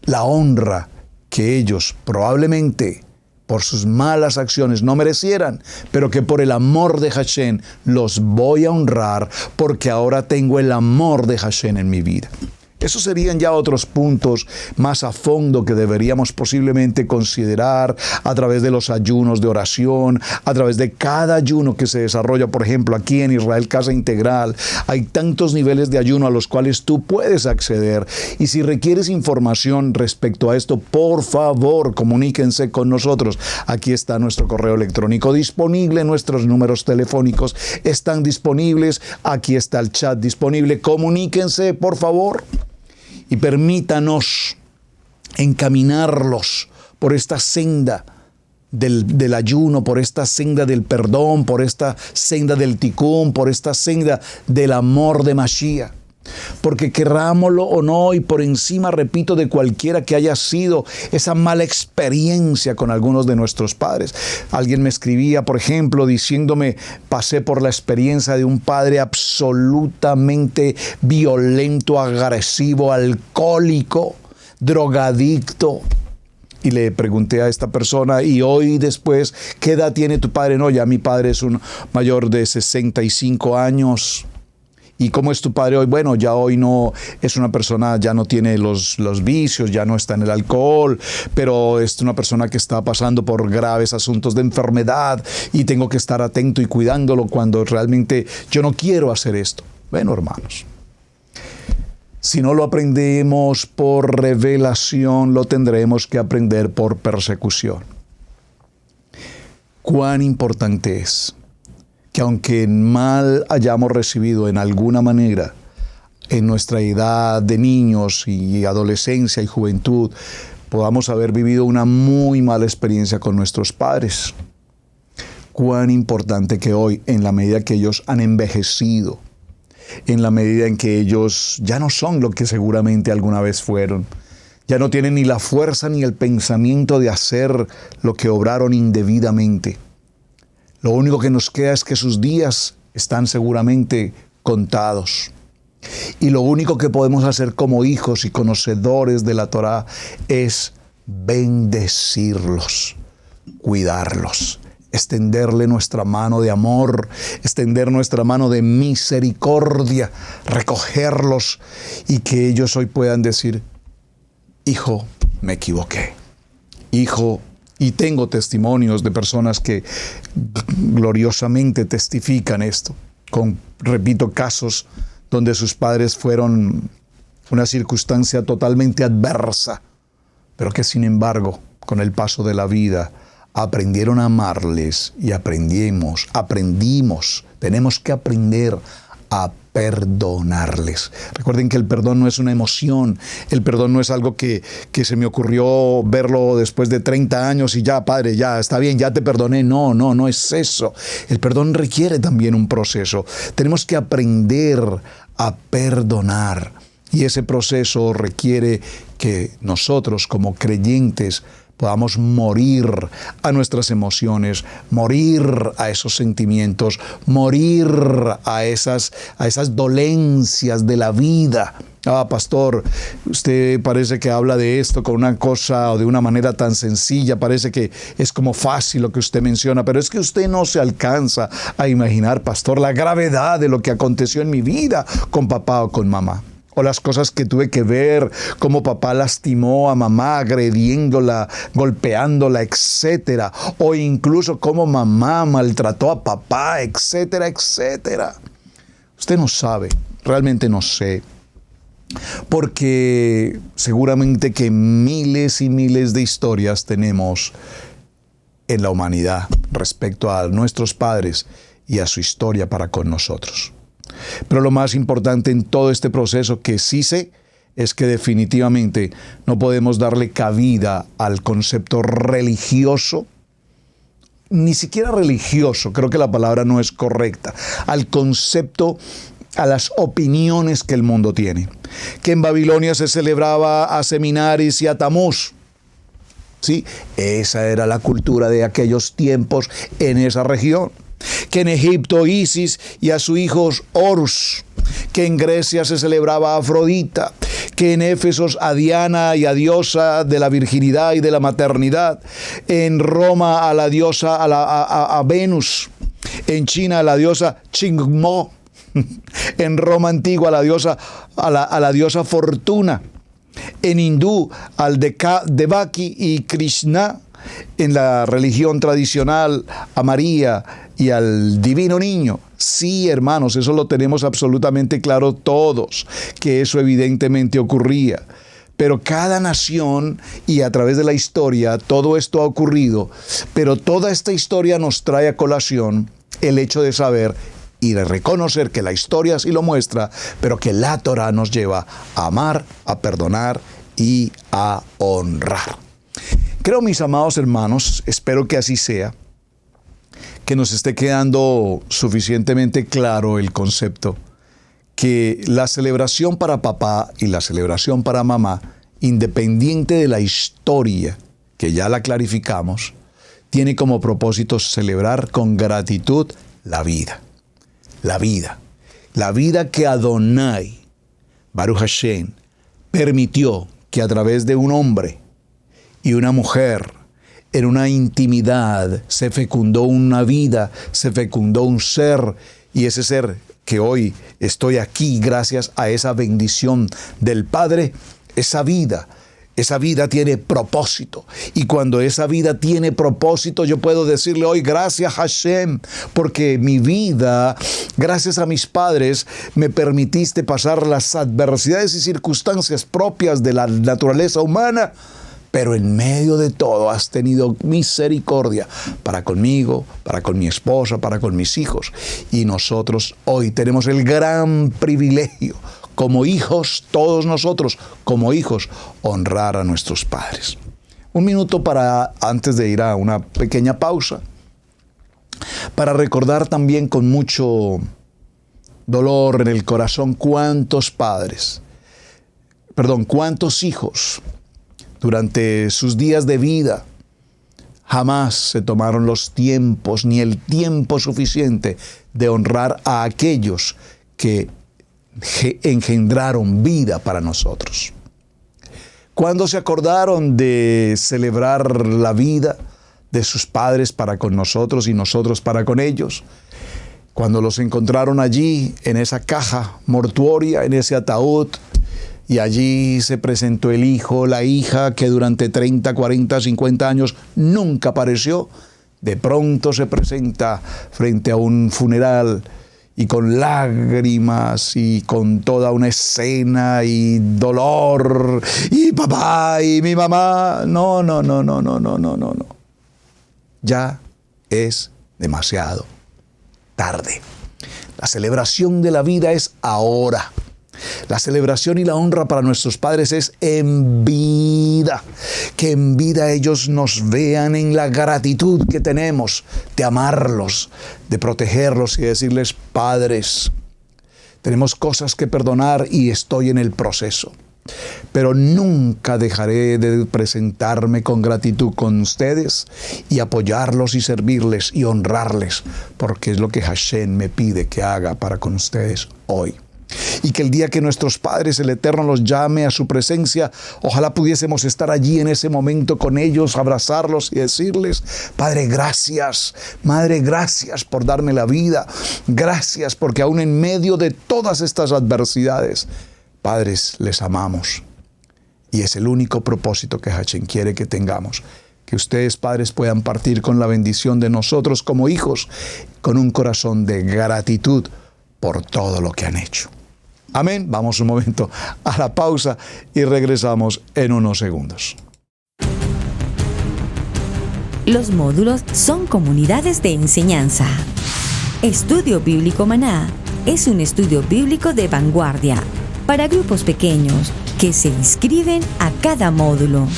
Speaker 2: la honra que ellos probablemente por sus malas acciones no merecieran, pero que por el amor de Hashem los voy a honrar, porque ahora tengo el amor de Hashem en mi vida. Esos serían ya otros puntos más a fondo que deberíamos posiblemente considerar a través de los ayunos de oración, a través de cada ayuno que se desarrolla, por ejemplo, aquí en Israel Casa Integral. Hay tantos niveles de ayuno a los cuales tú puedes acceder. Y si requieres información respecto a esto, por favor, comuníquense con nosotros. Aquí está nuestro correo electrónico disponible, nuestros números telefónicos están disponibles, aquí está el chat disponible. Comuníquense, por favor. Y permítanos encaminarlos por esta senda del ayuno, por esta senda del perdón, por esta senda del tikkun, por esta senda del amor de Mashiach. Porque querrámoslo o no, y por encima, repito, de cualquiera que haya sido esa mala experiencia con algunos de nuestros padres. Alguien me escribía, por ejemplo, diciéndome, pasé por la experiencia de un padre absolutamente violento, agresivo, alcohólico, drogadicto. Y le pregunté a esta persona, y hoy después, ¿qué edad tiene tu padre? No, ya mi padre es un mayor de 65 años. ¿Y cómo es tu padre hoy? Bueno, ya hoy no es una persona, ya no tiene los vicios, ya no está en el alcohol, pero es una persona que está pasando por graves asuntos de enfermedad y tengo que estar atento y cuidándolo cuando realmente yo no quiero hacer esto. Bueno, hermanos, si no lo aprendemos por revelación, lo tendremos que aprender por persecución. Cuán importante es que aunque mal hayamos recibido en alguna manera en nuestra edad de niños y adolescencia y juventud, podamos haber vivido una muy mala experiencia con nuestros padres. Cuán importante que hoy, en la medida que ellos han envejecido, en la medida en que ellos ya no son lo que seguramente alguna vez fueron, ya no tienen ni la fuerza ni el pensamiento de hacer lo que obraron indebidamente. Lo único que nos queda es que sus días están seguramente contados. Y lo único que podemos hacer como hijos y conocedores de la Torá es bendecirlos, cuidarlos, extenderle nuestra mano de amor, extender nuestra mano de misericordia, recogerlos y que ellos hoy puedan decir, hijo, me equivoqué. Hijo, y tengo testimonios de personas que gloriosamente testifican esto, repito, casos donde sus padres fueron una circunstancia totalmente adversa, pero que sin embargo, con el paso de la vida, aprendieron a amarles y aprendimos, tenemos que aprender a perdonarles. Recuerden que el perdón no es una emoción, el perdón no es algo que se me ocurrió verlo después de 30 años y ya, padre, ya está bien, ya te perdoné. No es eso. El perdón requiere también un proceso. Tenemos que aprender a perdonar y ese proceso requiere que nosotros como creyentes podamos morir a nuestras emociones, morir a esos sentimientos, morir a esas dolencias de la vida. Pastor, usted parece que habla de esto con una cosa o de una manera tan sencilla, parece que es como fácil lo que usted menciona, pero es que usted no se alcanza a imaginar, pastor, la gravedad de lo que aconteció en mi vida con papá o con mamá. O las cosas que tuve que ver, cómo papá lastimó a mamá, agrediéndola, golpeándola, etcétera. O incluso cómo mamá maltrató a papá, etcétera, etcétera. Usted no sabe, realmente no sé, porque seguramente que miles y miles de historias tenemos en la humanidad respecto a nuestros padres y a su historia para con nosotros. Pero lo más importante en todo este proceso que sí sé es que definitivamente no podemos darle cabida al concepto religioso, ni siquiera religioso, creo que la palabra no es correcta, al concepto, a las opiniones que el mundo tiene. Que en Babilonia se celebraba a Seminaris y a Tamuz. ¿Sí? Esa era la cultura de aquellos tiempos en esa región. Que en Egipto Isis y a su hijo Horus. Que en Grecia se celebraba a Afrodita. Que en Éfesos a Diana y a diosa de la virginidad y de la maternidad. En Roma a la diosa, a Venus. En China a la diosa Chingmo. En Roma antigua a la diosa Fortuna. En hindú al Devaki y Krishna. En la religión tradicional a María y al divino niño. Sí, hermanos, eso lo tenemos absolutamente claro todos, que eso evidentemente ocurría. Pero cada nación y a través de la historia todo esto ha ocurrido, pero toda esta historia nos trae a colación el hecho de saber y de reconocer que la historia así lo muestra, pero que la Torá nos lleva a amar, a perdonar y a honrar. Creo, mis amados hermanos, espero que así sea, que nos esté quedando suficientemente claro el concepto, que la celebración para papá y la celebración para mamá, independiente de la historia, que ya la clarificamos, tiene como propósito celebrar con gratitud la vida. La vida que Adonai, Baruch Hashem, permitió que a través de un hombre y una mujer, en una intimidad, se fecundó una vida, se fecundó un ser, y ese ser que hoy estoy aquí gracias a esa bendición del Padre, esa vida tiene propósito. Y cuando esa vida tiene propósito, yo puedo decirle hoy, gracias Hashem, porque mi vida, gracias a mis padres, me permitiste pasar las adversidades y circunstancias propias de la naturaleza humana, pero en medio de todo has tenido misericordia para conmigo, para con mi esposa, para con mis hijos. Y nosotros hoy tenemos el gran privilegio, como hijos, todos nosotros, como hijos, honrar a nuestros padres. Un minuto antes de ir a una pequeña pausa, para recordar también con mucho dolor en el corazón cuántos hijos durante sus días de vida jamás se tomaron los tiempos ni el tiempo suficiente de honrar a aquellos que engendraron vida para nosotros. ¿Cuándo se acordaron de celebrar la vida de sus padres para con nosotros y nosotros para con ellos? Cuando los encontraron allí en esa caja mortuoria, en ese ataúd, y allí se presentó el hijo, la hija, que durante 30, 40, 50 años nunca apareció. De pronto se presenta frente a un funeral y con lágrimas y con toda una escena y dolor y papá y mi mamá. No. Ya es demasiado tarde. La celebración de la vida es ahora. La celebración y la honra para nuestros padres es en vida. Que en vida ellos nos vean en la gratitud que tenemos de amarlos, de protegerlos y decirles, padres, tenemos cosas que perdonar y estoy en el proceso. Pero nunca dejaré de presentarme con gratitud con ustedes y apoyarlos y servirles y honrarles, porque es lo que Hashem me pide que haga para con ustedes hoy. Y que el día que nuestros padres, el Eterno, los llame a su presencia, ojalá pudiésemos estar allí en ese momento con ellos, abrazarlos y decirles, Padre, gracias, Madre, gracias por darme la vida, gracias porque aún en medio de todas estas adversidades, padres, les amamos. Y es el único propósito que Hashem quiere que tengamos, que ustedes, padres, puedan partir con la bendición de nosotros como hijos, con un corazón de gratitud por todo lo que han hecho. Amén. Vamos un momento a la pausa y regresamos en unos segundos.
Speaker 1: Los módulos son comunidades de enseñanza. Estudio Bíblico Maná es un estudio bíblico de vanguardia para grupos pequeños que se inscriben a cada módulo.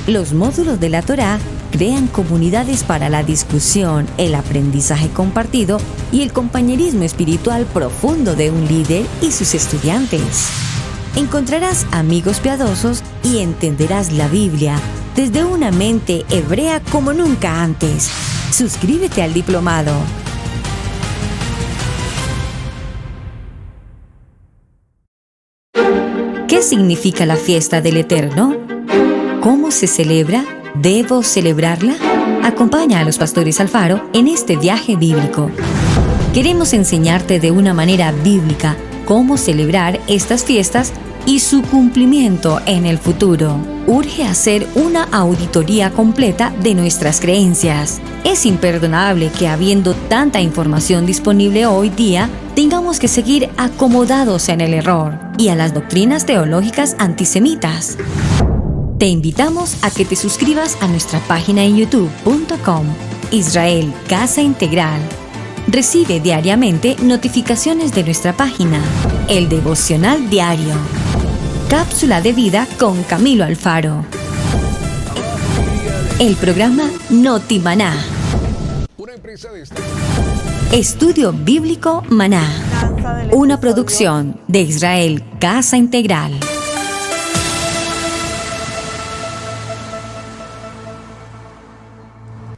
Speaker 1: Los módulos de la Torá crean comunidades para la discusión, el aprendizaje compartido y el compañerismo espiritual profundo de un líder y sus estudiantes. Encontrarás amigos piadosos y entenderás la Biblia desde una mente hebrea como nunca antes. Suscríbete al diplomado. ¿Qué significa la fiesta del Eterno? ¿Cómo se celebra? ¿Debo celebrarla? Acompaña a los pastores Alfaro en este viaje bíblico. Queremos enseñarte de una manera bíblica cómo celebrar estas fiestas y su cumplimiento en el futuro. Urge hacer una auditoría completa de nuestras creencias. Es imperdonable que, habiendo tanta información disponible hoy día, tengamos que seguir acomodados en el error y a las doctrinas teológicas antisemitas. Te invitamos a que te suscribas a nuestra página en youtube.com, Israel Casa Integral. Recibe diariamente notificaciones de nuestra página, el devocional diario, Cápsula de Vida con Camilo Alfaro, el programa Noti Maná, Estudio Bíblico Maná, una producción de Israel Casa Integral.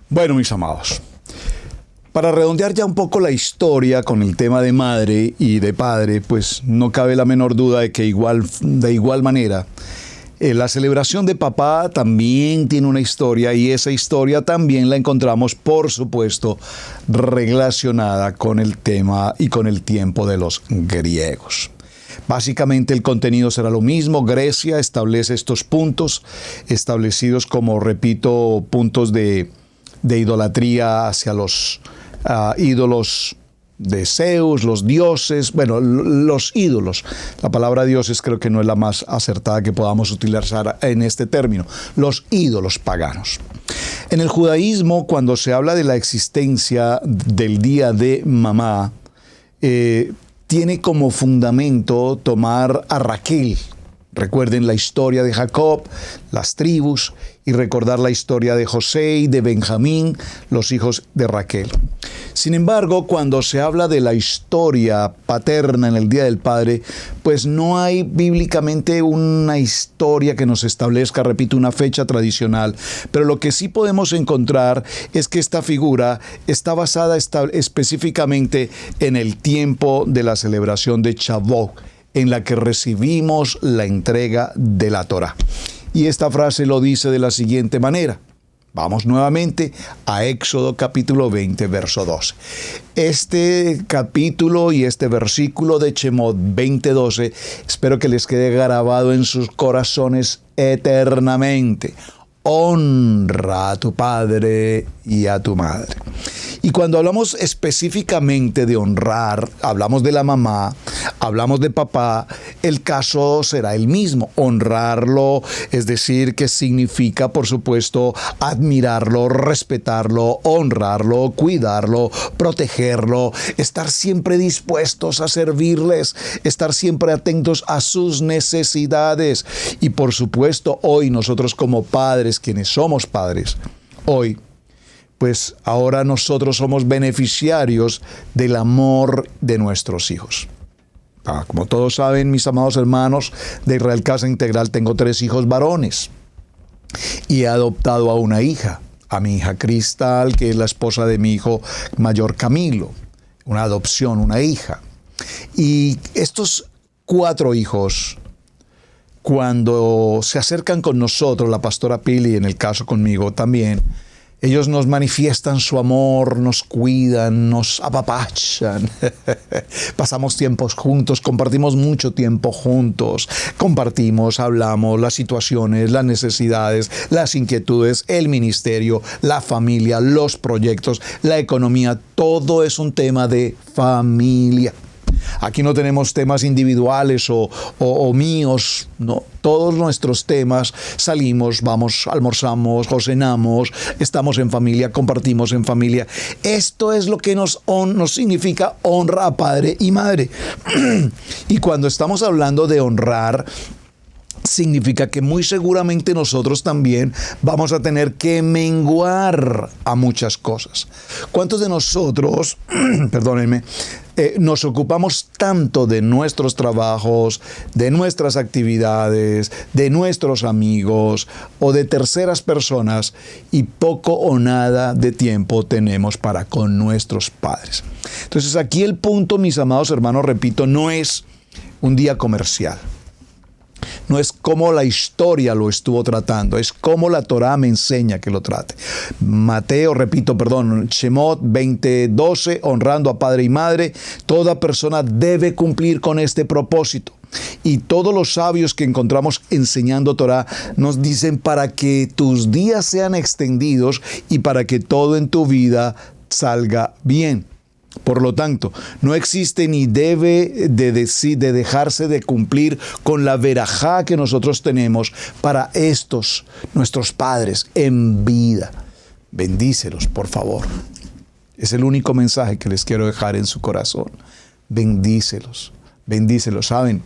Speaker 2: Bueno, mis amados, para redondear ya un poco la historia con el tema de madre y de padre, pues no cabe la menor duda de que de igual manera, la celebración de papá también tiene una historia, y esa historia también la encontramos, por supuesto, relacionada con el tema y con el tiempo de los griegos. Básicamente el contenido será lo mismo. Grecia establece estos puntos, establecidos como, repito, puntos de idolatría hacia los ídolos de Zeus, los dioses, bueno, los ídolos. La palabra dioses creo que no es la más acertada que podamos utilizar en este término. Los ídolos paganos. En el judaísmo, cuando se habla de la existencia del día de mamá, tiene como fundamento tomar a Raquel. Recuerden la historia de Jacob, las tribus, y recordar la historia de José y de Benjamín, los hijos de Raquel. Sin embargo, cuando se habla de la historia paterna en el Día del Padre, pues no hay bíblicamente una historia que nos establezca, repito, una fecha tradicional. Pero lo que sí podemos encontrar es que esta figura está basada específicamente en el tiempo de la celebración de Shavuot, en la que recibimos la entrega de la Torá. Y esta frase lo dice de la siguiente manera. Vamos nuevamente a Éxodo capítulo 20, verso 12. Este capítulo y este versículo de Shemot 20:12, espero que les quede grabado en sus corazones eternamente. Honra a tu padre y a tu madre. Y cuando hablamos específicamente de honrar, hablamos de la mamá, hablamos de papá, el caso será el mismo. Honrarlo, es decir, que significa, por supuesto, admirarlo, respetarlo, honrarlo, cuidarlo, protegerlo, estar siempre dispuestos a servirles, estar siempre atentos a sus necesidades. Y por supuesto, hoy nosotros como padres, quienes somos padres, hoy, pues ahora nosotros somos beneficiarios del amor de nuestros hijos. Como todos saben, mis amados hermanos de Israel Casa Integral, tengo 3 hijos varones y he adoptado a una hija, a mi hija Cristal, que es la esposa de mi hijo mayor Camilo, una adopción, una hija. Y estos 4 hijos, cuando se acercan con nosotros, la pastora Pili, en el caso conmigo también, ellos nos manifiestan su amor, nos cuidan, nos apapachan. Pasamos tiempos juntos, compartimos mucho tiempo juntos. Compartimos, hablamos las situaciones, las necesidades, las inquietudes, el ministerio, la familia, los proyectos, la economía. Todo es un tema de familia.
Speaker 3: Aquí no tenemos temas individuales o míos, no. Todos nuestros temas salimos, vamos, almorzamos o cenamos, estamos en familia, compartimos en familia. Esto es lo que nos significa honra a padre y madre. Y cuando estamos hablando de honrar, significa que muy seguramente nosotros también vamos a tener que menguar a muchas cosas. ¿Cuántos de nosotros, perdónenme, nos ocupamos tanto de nuestros trabajos, de nuestras actividades, de nuestros amigos o de terceras personas y poco o nada de tiempo tenemos para con nuestros padres? Entonces aquí el punto, mis amados hermanos, repito, no es un día comercial. No es como la historia lo estuvo tratando, es como la Torá me enseña que lo trate. Shemot 20:12, honrando a padre y madre, toda persona debe cumplir con este propósito. Y todos los sabios que encontramos enseñando Torá nos dicen para que tus días sean extendidos y para que todo en tu vida salga bien. Por lo tanto, no existe ni debe de dejarse de cumplir con la verajá que nosotros tenemos para estos, nuestros padres, en vida. Bendícelos, por favor. Es el único mensaje que les quiero dejar en su corazón. Bendícelos, bendícelos. ¿Saben?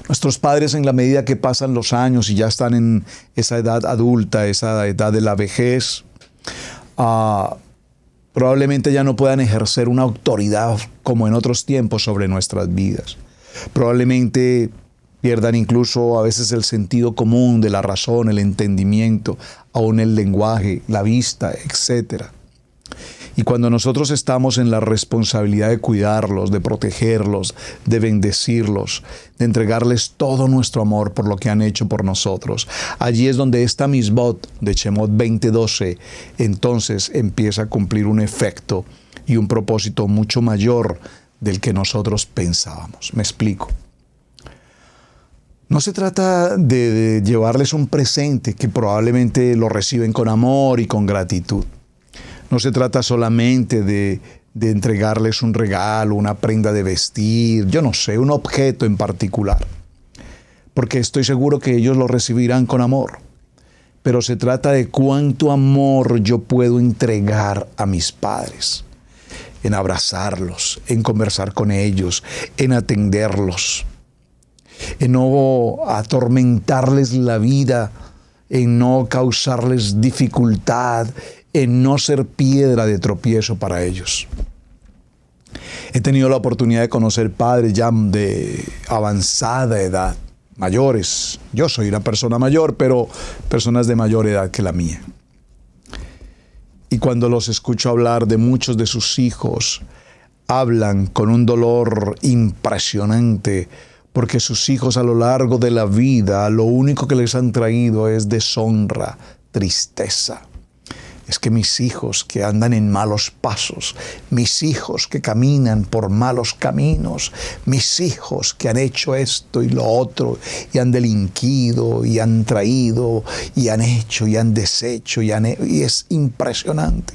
Speaker 3: Nuestros padres, en la medida que pasan los años y ya están en esa edad adulta, esa edad de la vejez, probablemente ya no puedan ejercer una autoridad como en otros tiempos sobre nuestras vidas. Probablemente pierdan incluso a veces el sentido común de la razón, el entendimiento, aún el lenguaje, la vista, etc. Y cuando nosotros estamos en la responsabilidad de cuidarlos, de protegerlos, de bendecirlos, de entregarles todo nuestro amor por lo que han hecho por nosotros, allí es donde esta misbot de Shemot 20:12 entonces empieza a cumplir un efecto y un propósito mucho mayor del que nosotros pensábamos. Me explico. No se trata de llevarles un presente que probablemente lo reciben con amor y con gratitud. No se trata solamente de entregarles un regalo, una prenda de vestir, yo no sé, un objeto en particular, porque estoy seguro que ellos lo recibirán con amor. Pero se trata de cuánto amor yo puedo entregar a mis padres, en abrazarlos, en conversar con ellos, en atenderlos, en no atormentarles la vida, en no causarles dificultad, en no ser piedra de tropiezo para ellos. He tenido la oportunidad de conocer padres ya de avanzada edad, mayores. Yo soy una persona mayor, pero personas de mayor edad que la mía. Y cuando los escucho hablar de muchos de sus hijos, hablan con un dolor impresionante, porque sus hijos a lo largo de la vida, lo único que les han traído es deshonra, tristeza. Es que mis hijos que andan en malos pasos, mis hijos que caminan por malos caminos, mis hijos que han hecho esto y lo otro, y han delinquido, y han traído, y han hecho, y han deshecho, y es impresionante.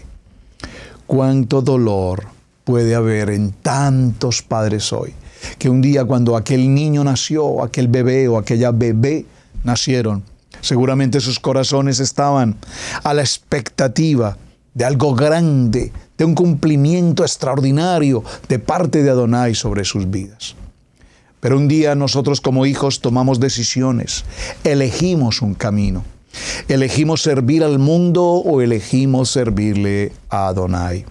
Speaker 3: Cuánto dolor puede haber en tantos padres hoy, que un día cuando aquel niño nació, aquel bebé o aquella bebé nacieron, seguramente sus corazones estaban a la expectativa de algo grande, de un cumplimiento extraordinario de parte de Adonai sobre sus vidas. Pero un día nosotros como hijos tomamos decisiones, elegimos un camino. ¿Elegimos servir al mundo o elegimos servirle a Adonai?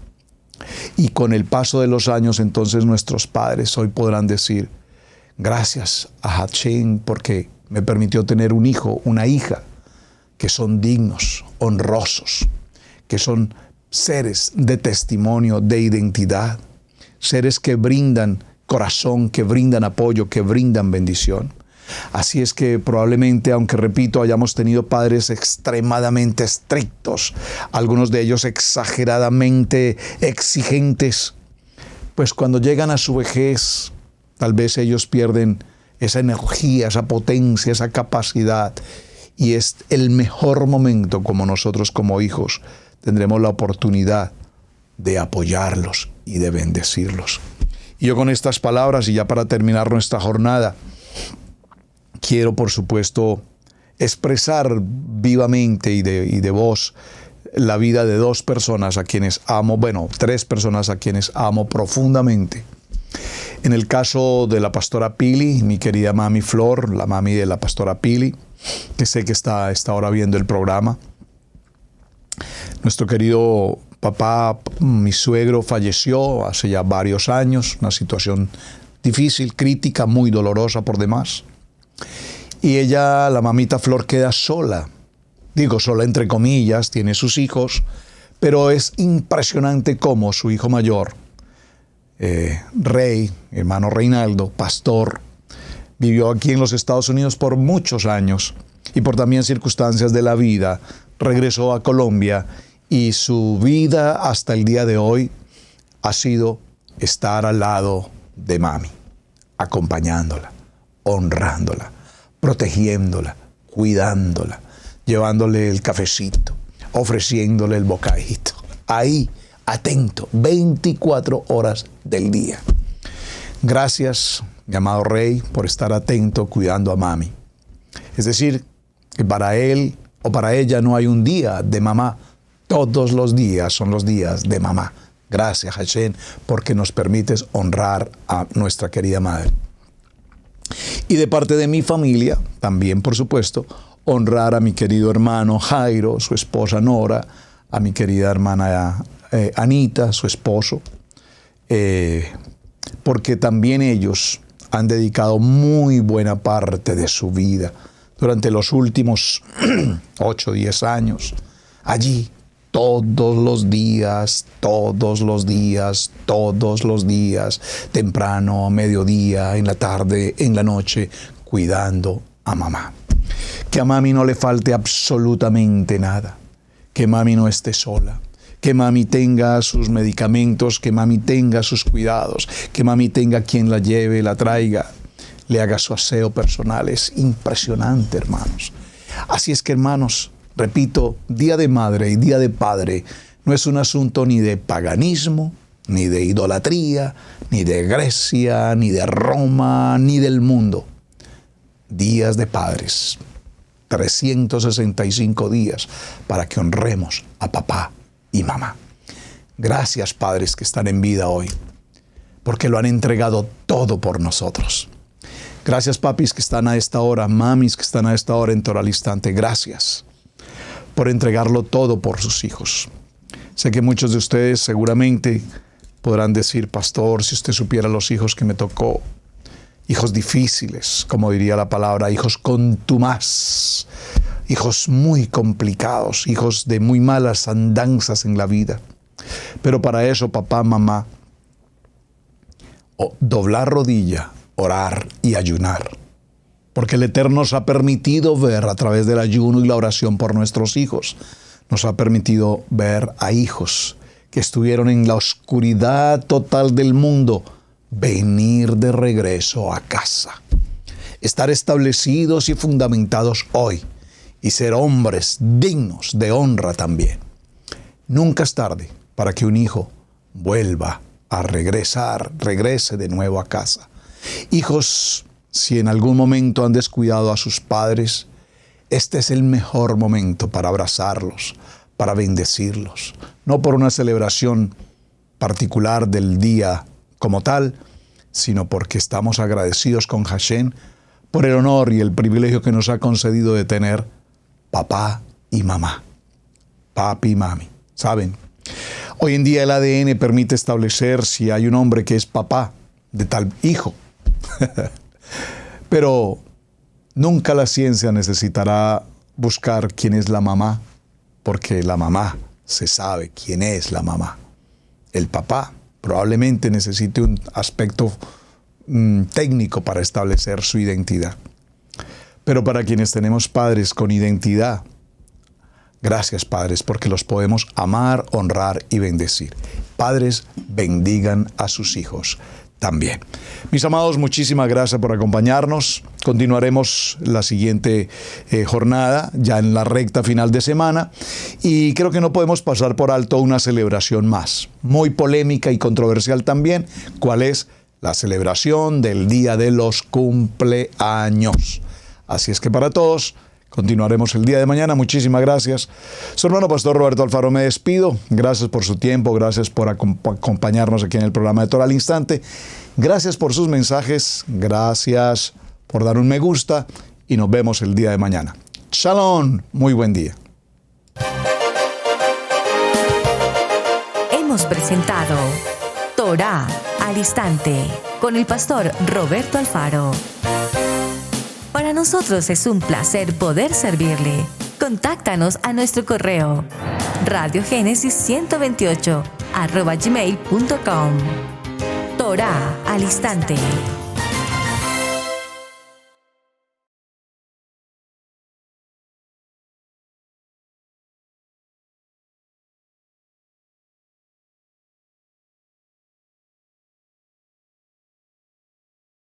Speaker 3: Y con el paso de los años, entonces nuestros padres hoy podrán decir, gracias a Hashem porque me permitió tener un hijo, una hija, que son dignos, honrosos, que son seres de testimonio, de identidad, seres que brindan corazón, que brindan apoyo, que brindan bendición. Así es que probablemente, aunque repito, hayamos tenido padres extremadamente estrictos, algunos de ellos exageradamente exigentes, pues cuando llegan a su vejez, tal vez ellos pierden esa energía, esa potencia, esa capacidad. Y es el mejor momento como nosotros como hijos tendremos la oportunidad de apoyarlos y de bendecirlos. Y yo con estas palabras, y ya para terminar nuestra jornada, quiero por supuesto expresar vivamente y de voz la vida de dos personas a quienes amo, bueno, tres personas a quienes amo profundamente. En el caso de la pastora Pili, mi querida mami Flor, la mami de la pastora Pili, que sé que está ahora viendo el programa. Nuestro querido papá, mi suegro, falleció hace ya varios años, una situación difícil, crítica, muy dolorosa por demás. Y ella, la mamita Flor, queda sola. Digo sola entre comillas, tiene sus hijos, pero es impresionante cómo su hijo mayor, Rey, hermano Reinaldo, pastor, vivió aquí en los Estados Unidos por muchos años y por también circunstancias de la vida, regresó a Colombia y su vida hasta el día de hoy ha sido estar al lado de mami, acompañándola, honrándola, protegiéndola, cuidándola, llevándole el cafecito, ofreciéndole el bocadito. Ahí, atento, 24 horas del día. Gracias, mi amado Rey, por estar atento, cuidando a mami. Es decir, que para él o para ella no hay un día de mamá. Todos los días son los días de mamá. Gracias, Hashem, porque nos permites honrar a nuestra querida madre. Y de parte de mi familia, también por supuesto, honrar a mi querido hermano Jairo, su esposa Nora, a mi querida hermana Anita, su esposo, porque también ellos han dedicado muy buena parte de su vida durante los últimos 8 o 10 años, allí, todos los días, temprano, a mediodía, en la tarde, en la noche, cuidando a mamá. Que a mami no le falte absolutamente nada, que mami no esté sola, que mami tenga sus medicamentos, que mami tenga sus cuidados, que mami tenga quien la lleve, la traiga, le haga su aseo personal. Es impresionante, hermanos. Así es que, hermanos, repito, Día de Madre y Día de Padre no es un asunto ni de paganismo, ni de idolatría, ni de Grecia, ni de Roma, ni del mundo. Días de padres, 365 días para que honremos a papá y mamá. Gracias, padres que están en vida hoy, porque lo han entregado todo por nosotros. Gracias, papis que están a esta hora, mamis que están a esta hora en Torá al Instante. Gracias por entregarlo todo por sus hijos. Sé que muchos de ustedes seguramente podrán decir, pastor, si usted supiera los hijos que me tocó, hijos difíciles, como diría la palabra, hijos contumaz, hijos muy complicados, hijos de muy malas andanzas en la vida. Pero para eso, papá, mamá, doblar rodilla, orar y ayunar. Porque el Eterno nos ha permitido ver a través del ayuno y la oración por nuestros hijos. Nos ha permitido ver a hijos que estuvieron en la oscuridad total del mundo, venir de regreso a casa, estar establecidos y fundamentados hoy y ser hombres dignos de honra también. Nunca es tarde para que un hijo vuelva a regrese de nuevo a casa. Hijos, si en algún momento han descuidado a sus padres, este es el mejor momento para abrazarlos, para bendecirlos, no por una celebración particular del día como tal, sino porque estamos agradecidos con Hashem por el honor y el privilegio que nos ha concedido de tener papá y mamá, papi y mami. ¿Saben? Hoy en día el ADN permite establecer si hay un hombre que es papá de tal hijo. Pero nunca la ciencia necesitará buscar quién es la mamá, porque la mamá se sabe quién es la mamá. El papá probablemente necesite un aspecto técnico para establecer su identidad. Pero para quienes tenemos padres con identidad, gracias, padres, porque los podemos amar, honrar y bendecir. Padres, bendigan a sus hijos también. Mis amados, muchísimas gracias por acompañarnos. Continuaremos la siguiente jornada, ya en la recta final de semana, y creo que no podemos pasar por alto una celebración más, muy polémica y controversial también, ¿cuál es? la celebración del Día de los Cumpleaños. Así es que para todos, continuaremos el día de mañana. Muchísimas gracias. Su hermano Pastor Roberto Alfaro, me despido. Gracias por su tiempo, gracias por acompañarnos aquí en el programa de Torah al Instante. Gracias por sus mensajes, gracias por dar un me gusta y nos vemos el día de mañana. Shalom, muy buen día.
Speaker 1: Hemos presentado Torah al Instante con el pastor Roberto Alfaro. Para nosotros es un placer poder servirle. Contáctanos a nuestro correo radiogenesis128@gmail.com. Torah al Instante.